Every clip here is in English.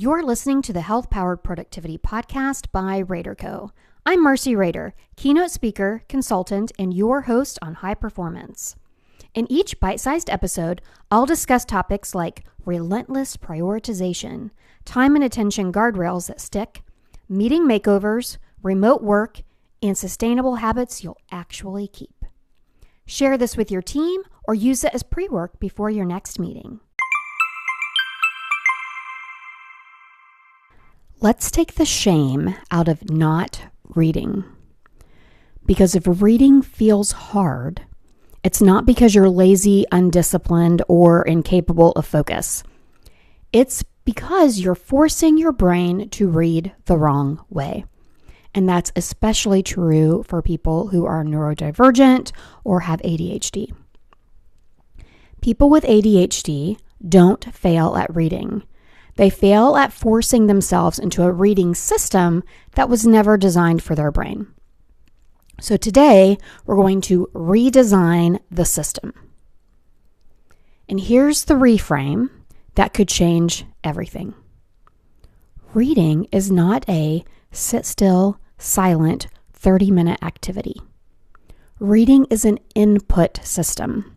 You're listening to the Health Powered Productivity Podcast by Rader Co. I'm Marcey Rader, keynote speaker, consultant, and your host on high performance. In each bite-sized episode, I'll discuss topics like relentless prioritization, time and attention guardrails that stick, meeting makeovers, remote work, and sustainable habits you'll actually keep. Share this with your team or use it as pre-work before your next meeting. Let's take the shame out of not reading. Because if reading feels hard, it's not because you're lazy, undisciplined, or incapable of focus. It's because you're forcing your brain to read the wrong way. And that's especially true for people who are neurodivergent or have ADHD. People with ADHD don't fail at reading. They fail at forcing themselves into a reading system that was never designed for their brain. So today, we're going to redesign the system. And here's the reframe that could change everything. Reading is not a sit still, silent, 30-minute activity. Reading is an input system.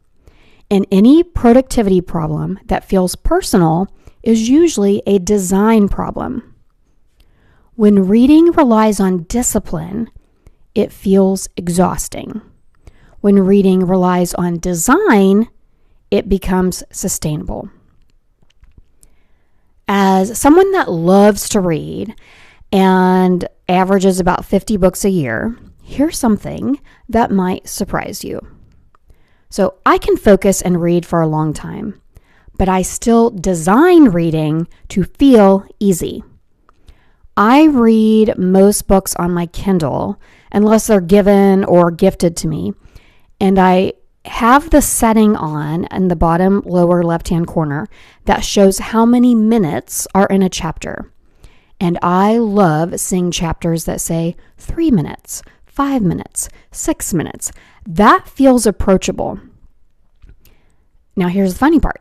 And any productivity problem that feels personal is usually a design problem. When reading relies on discipline, it feels exhausting. When reading relies on design, it becomes sustainable. As someone that loves to read and averages about 50 books a year, here's something that might surprise you. So I can focus and read for a long time, but I still design reading to feel easy. I read most books on my Kindle unless they're given or gifted to me, and I have the setting on in the bottom lower left-hand corner that shows how many minutes are in a chapter. And I love seeing chapters that say 3 minutes, 5 minutes, 6 minutes. That feels approachable. Now here's the funny part.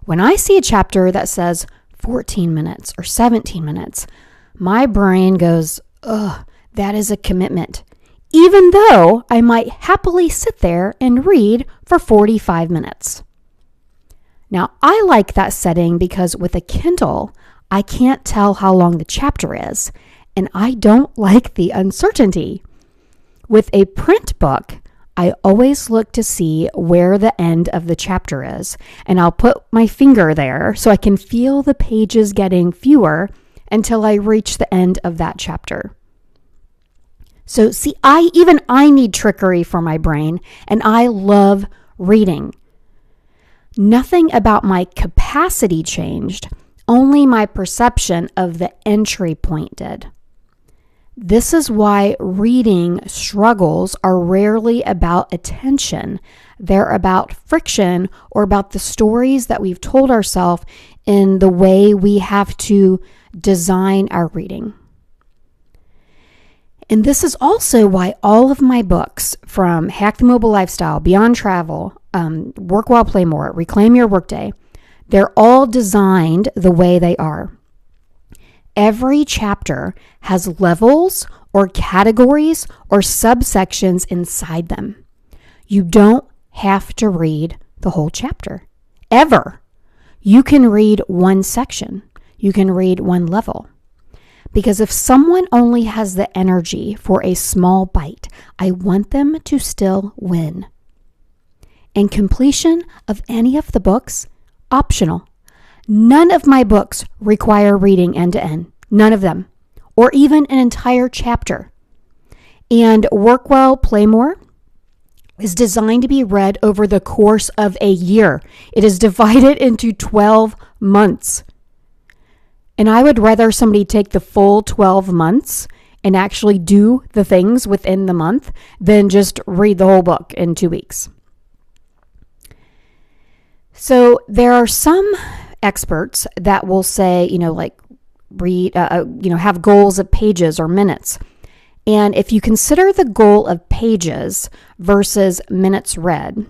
When I see a chapter that says 14 minutes or 17 minutes, my brain goes, ugh, that is a commitment, even though I might happily sit there and read for 45 minutes. Now, I like that setting because with a Kindle, I can't tell how long the chapter is, and I don't like the uncertainty. With a print book, I always look to see where the end of the chapter is, and I'll put my finger there so I can feel the pages getting fewer until I reach the end of that chapter. So see, I need trickery for my brain, and I love reading. Nothing about my capacity changed, only my perception of the entry point did. This is why reading struggles are rarely about attention. They're about friction or about the stories that we've told ourselves in the way we have to design our reading. And this is also why all of my books, from Hack the Mobile Lifestyle, Beyond Travel, Work While Play More, Reclaim Your Workday, they're all designed the way they are. Every chapter has levels or categories or subsections inside them. You don't have to read the whole chapter, ever. You can read one section. You can read one level. Because if someone only has the energy for a small bite, I want them to still win. And completion of any of the books, optional. None of my books require reading end to end. None of them. Or even an entire chapter. And Work Well, Play More is designed to be read over the course of a year. It is divided into 12 months. And I would rather somebody take the full 12 months and actually do the things within the month than just read the whole book in 2 weeks. So there are some experts that will say, have goals of pages or minutes. And if you consider the goal of pages versus minutes read,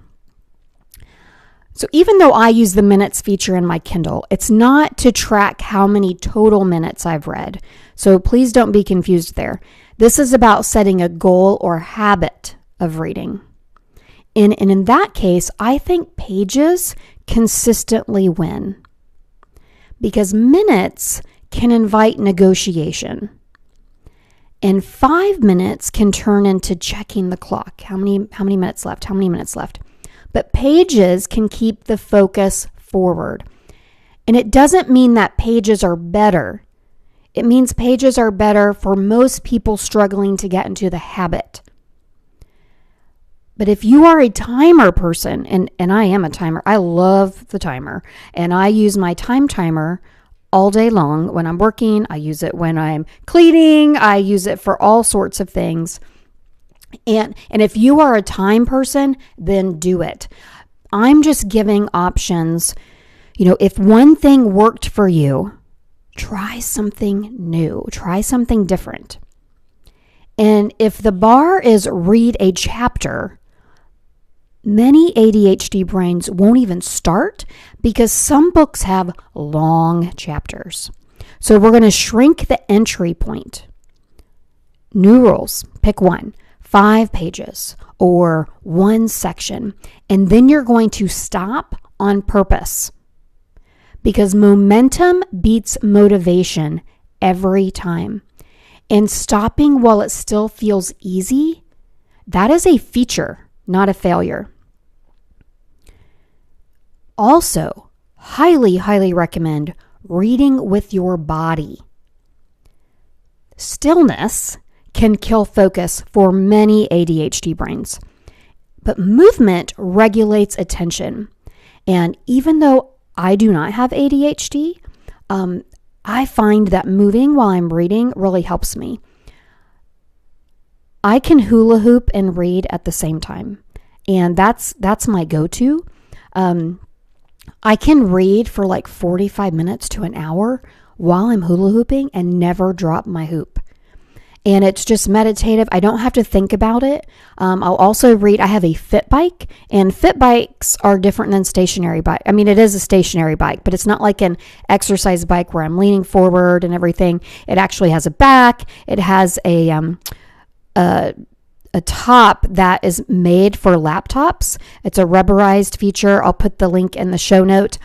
So even though I use the minutes feature in my Kindle, it's not to track how many total minutes I've read. So please don't be confused there. This is about setting a goal or habit of reading. And in that case, I think pages consistently win because minutes can invite negotiation. And 5 minutes can turn into checking the clock. How many minutes left? How many minutes left? But pages can keep the focus forward. And it doesn't mean that pages are better. It means pages are better for most people struggling to get into the habit. But if you are a timer person, and I am a timer, I love the timer, and I use my timer all day long when I'm working. I use it when I'm cleaning. I use it for all sorts of things. And if you are a time person, then do it. I'm just giving options. If one thing worked for you, try something new. Try something different. And if the bar is read a chapter, many ADHD brains won't even start because some books have long chapters. So we're going to shrink the entry point. New rules. Pick one. 5 pages or one section. And then you're going to stop on purpose because momentum beats motivation every time. And stopping while it still feels easy, that is a feature, not a failure. Also, highly, highly recommend reading with your body. Stillness can kill focus for many ADHD brains, but movement regulates attention. And even though I do not have ADHD, I find that moving while I'm reading really helps me. I can hula hoop and read at the same time, and that's my go-to. I can read for like 45 minutes to an hour while I'm hula hooping and never drop my hoop. And it's just meditative. I don't have to think about it. I'll also read. I have a Fit bike, and Fit bikes are different than stationary bike. I mean, it is a stationary bike, but it's not like an exercise bike where I'm leaning forward and everything. It actually has a back. It has a top that is made for laptops. It's a rubberized feature. I'll put the link in the show note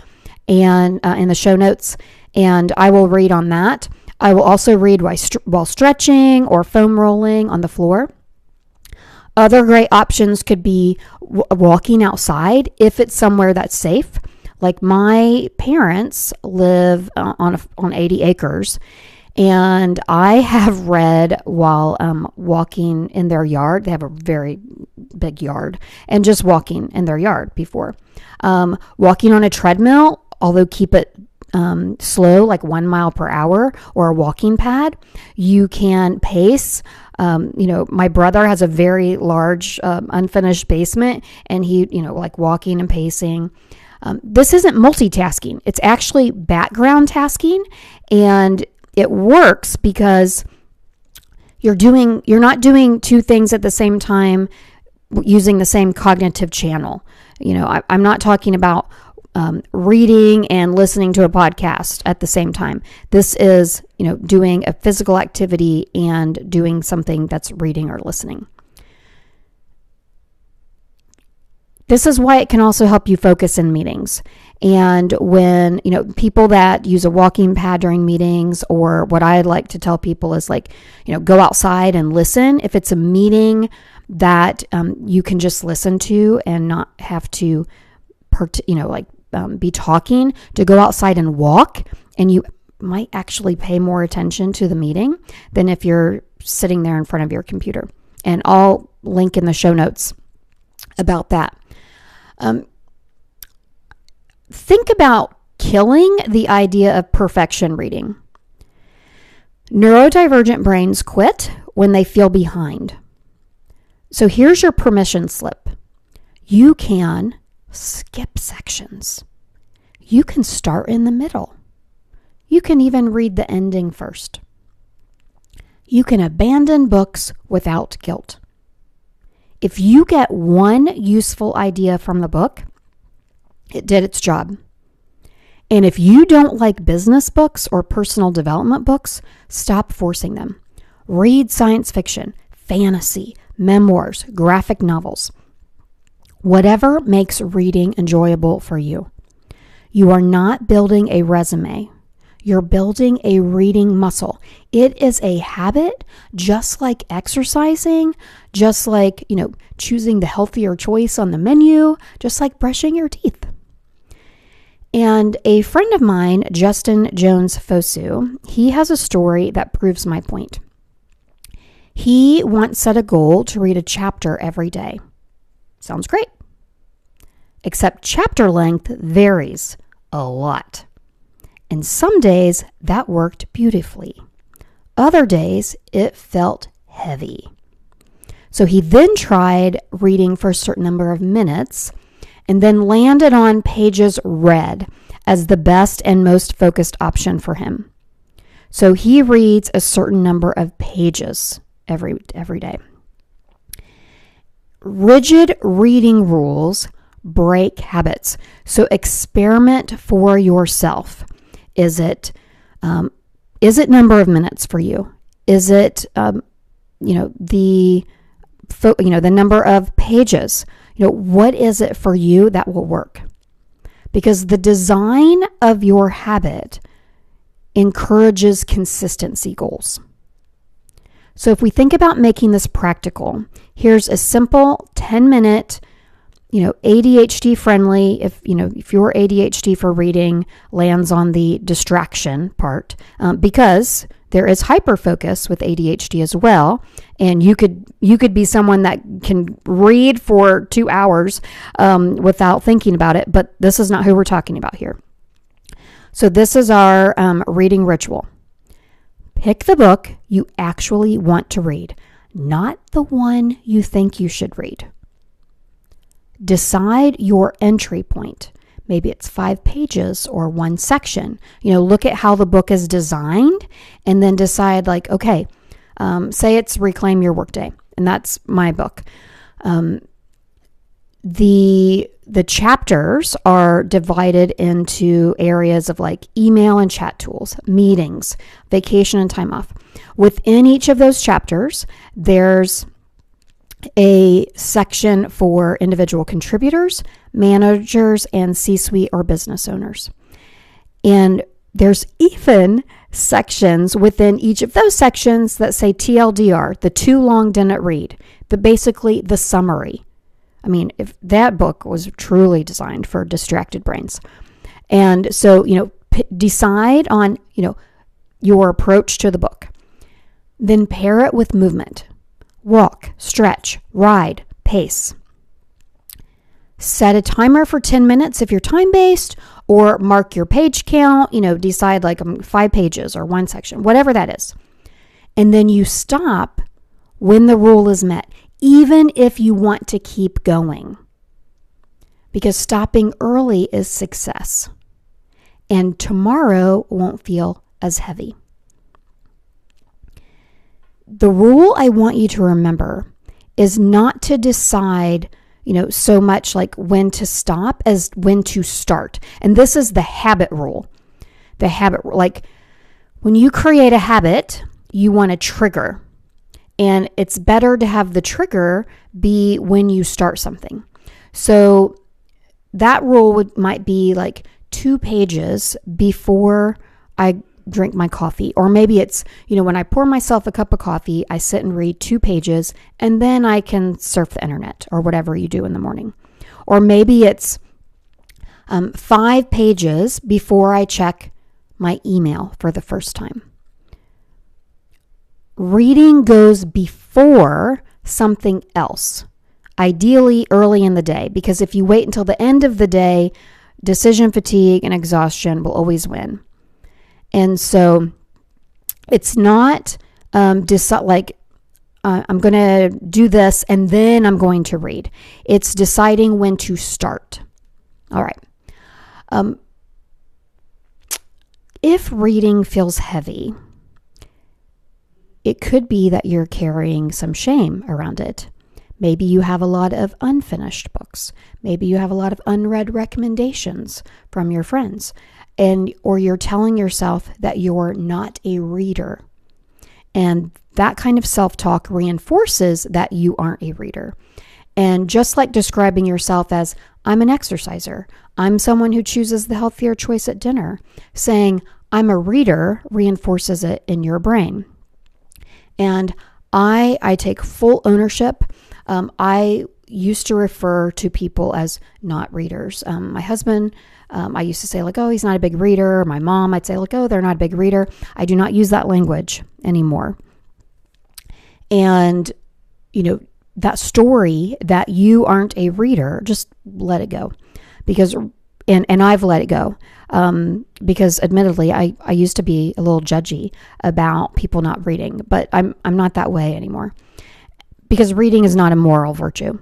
and in the show notes, and I will read on that. I will also read while stretching or foam rolling on the floor. Other great options could be walking outside if it's somewhere that's safe. Like my parents live on 80 acres, and I have read while walking in their yard. They have a very big yard, and just walking in their yard before. Walking on a treadmill, although keep it slow, like 1 mile per hour, or a walking pad. You can pace. My brother has a very large unfinished basement, and he, like walking and pacing. This isn't multitasking. It's actually background tasking, and it works because you're not doing two things at the same time using the same cognitive channel. I'm not talking about reading and listening to a podcast at the same time. This is, doing a physical activity and doing something that's reading or listening. This is why it can also help you focus in meetings. And when, people that use a walking pad during meetings, or what I like to tell people is go outside and listen. If it's a meeting that you can just listen to and not have to, be talking, to go outside and walk, and you might actually pay more attention to the meeting than if you're sitting there in front of your computer. And I'll link in the show notes about that. Think about killing the idea of perfection reading. Neurodivergent brains quit when they feel behind. So here's your permission slip. You can skip sections. You can start in the middle. You can even read the ending first. You can abandon books without guilt. If you get one useful idea from the book, It did its job. And if you don't like business books or personal development books, stop forcing them. Read science fiction, fantasy, memoirs, graphic novels. Whatever makes reading enjoyable for you. You are not building a resume. You're building a reading muscle. It is a habit, just like exercising, just like, choosing the healthier choice on the menu, just like brushing your teeth. And a friend of mine, Justin Jones Fosu, he has a story that proves my point. He once set a goal to read a chapter every day. Sounds great. Except chapter length varies a lot. And some days that worked beautifully. Other days it felt heavy. So he then tried reading for a certain number of minutes and then landed on pages read as the best and most focused option for him. So he reads a certain number of pages every day. Rigid reading rules break habits. So experiment for yourself. Is it number of minutes for you? Is it the number of pages? What is it for you that will work? Because the design of your habit encourages consistency goals. So if we think about making this practical, here's a simple 10-minute, ADHD-friendly, if your ADHD for reading lands on the distraction part, because there is hyperfocus with ADHD as well, and you could be someone that can read for 2 hours without thinking about it, but this is not who we're talking about here. So this is our reading ritual. Pick the book you actually want to read, not the one you think you should read. Decide your entry point. Maybe it's 5 pages or 1 section. Look at how the book is designed and then decide okay, say it's Reclaim Your Workday, and that's my book. The chapters are divided into areas of email and chat tools, meetings, vacation and time off. Within each of those chapters, there's a section for individual contributors, managers, and C-suite or business owners. And there's even sections within each of those sections that say TLDR, the too long didn't read, basically the summary. I mean, if that book was truly designed for distracted brains. And so, decide on, your approach to the book. Then pair it with movement. Walk, stretch, ride, pace. Set a timer for 10 minutes if you're time-based, or mark your page count, decide 5 pages or 1 section, whatever that is. And then you stop when the rule is met, even if you want to keep going. Because stopping early is success. And tomorrow won't feel as heavy. The rule I want you to remember is not to decide, so much when to stop as when to start. And this is the habit rule. The habit, when you create a habit, you want a trigger. And it's better to have the trigger be when you start something. So that rule might be 2 pages before I drink my coffee. Or maybe it's, when I pour myself a cup of coffee, I sit and read 2 pages and then I can surf the internet or whatever you do in the morning. Or maybe it's 5 pages before I check my email for the first time. Reading goes before something else, ideally early in the day, because if you wait until the end of the day, decision fatigue and exhaustion will always win. And so it's not I'm going to do this and then I'm going to read. It's deciding when to start. All right. If reading feels heavy, it could be that you're carrying some shame around it. Maybe you have a lot of unfinished books. Maybe you have a lot of unread recommendations from your friends, or you're telling yourself that you're not a reader. And that kind of self-talk reinforces that you aren't a reader. And just like describing yourself as, I'm an exerciser, I'm someone who chooses the healthier choice at dinner, saying, I'm a reader reinforces it in your brain. And I take full ownership. I used to refer to people as not readers. My husband, I used to say like, oh, he's not a big reader. My mom, I'd say like, oh, they're not a big reader. I do not use that language anymore. And, that story that you aren't a reader, just let it go. Because, and I've let it go. Because admittedly, I used to be a little judgy about people not reading, but I'm not that way anymore. Because reading is not a moral virtue.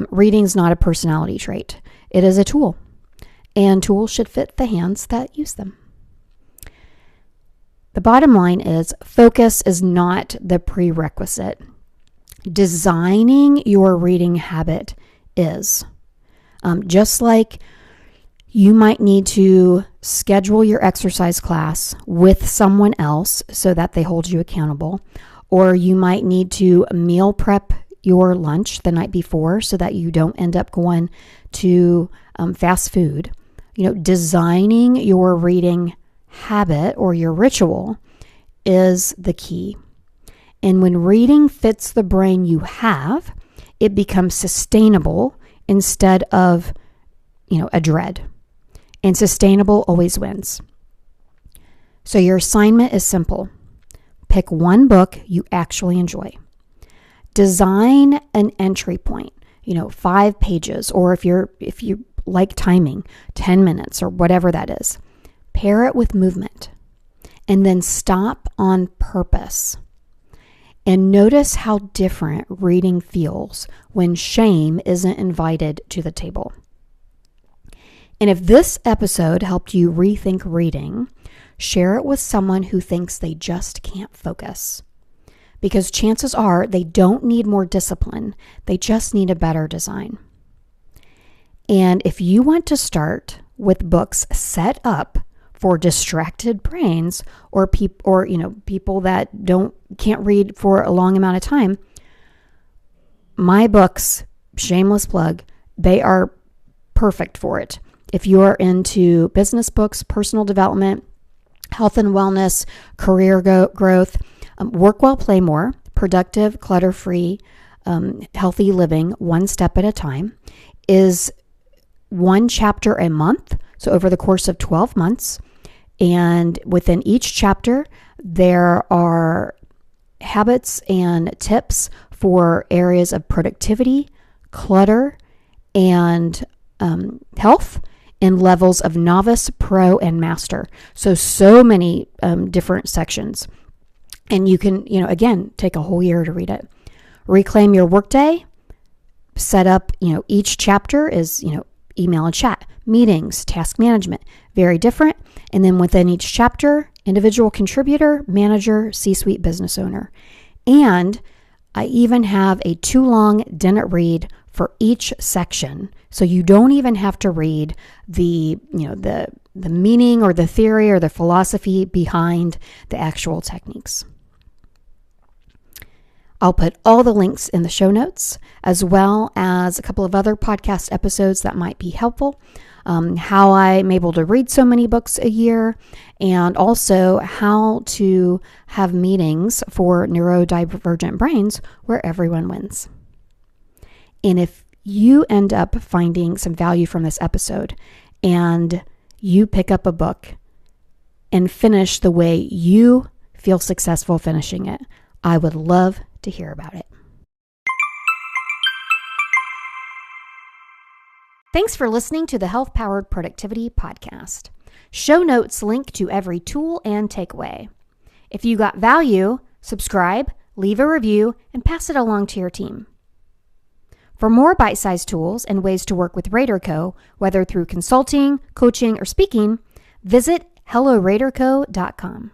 Reading is not a personality trait. It is a tool. And tools should fit the hands that use them. The bottom line is focus is not the prerequisite. Designing your reading habit is. Just like you might need to schedule your exercise class with someone else so that they hold you accountable, or you might need to meal prep your lunch the night before so that you don't end up going to fast food. Designing your reading habit or your ritual is the key. And when reading fits the brain you have, it becomes sustainable instead of, a dread. And sustainable always wins. So your assignment is simple. Pick one book you actually enjoy. Design an entry point, 5 pages, or if you like timing, 10 minutes or whatever that is. Pair it with movement. And then stop on purpose. And notice how different reading feels when shame isn't invited to the table. And if this episode helped you rethink reading, share it with someone who thinks they just can't focus. Because chances are they don't need more discipline, they just need a better design. And if you want to start with books set up for distracted brains or people that can't read for a long amount of time, my books, shameless plug, they are perfect for it. If you're into business books, personal development, health and wellness, career growth, Work Well, Play More, productive, clutter-free, healthy living, one step at a time, is 1 chapter a month. So over the course of 12 months. And within each chapter, there are habits and tips for areas of productivity, clutter, and health, and levels of novice, pro, and master. So many different sections. And you can, again, take a whole year to read it. Reclaim your workday. Set up, each chapter is, email and chat, meetings, task management, very different. And then within each chapter, individual contributor, manager, C-suite business owner. And I even have a too long didn't read for each section. So you don't even have to read the meaning or the theory or the philosophy behind the actual techniques. I'll put all the links in the show notes, as well as a couple of other podcast episodes that might be helpful. How I'm able to read so many books a year, and also how to have meetings for neurodivergent brains where everyone wins. And if you end up finding some value from this episode and you pick up a book and finish the way you feel successful finishing it, I would love to hear about it. Thanks for listening to the Health Powered Productivity Podcast. Show notes link to every tool and takeaway. If you got value, subscribe, leave a review, and pass it along to your team. For more bite-sized tools and ways to work with Rader Co., whether through consulting, coaching, or speaking, visit helloraderco.com.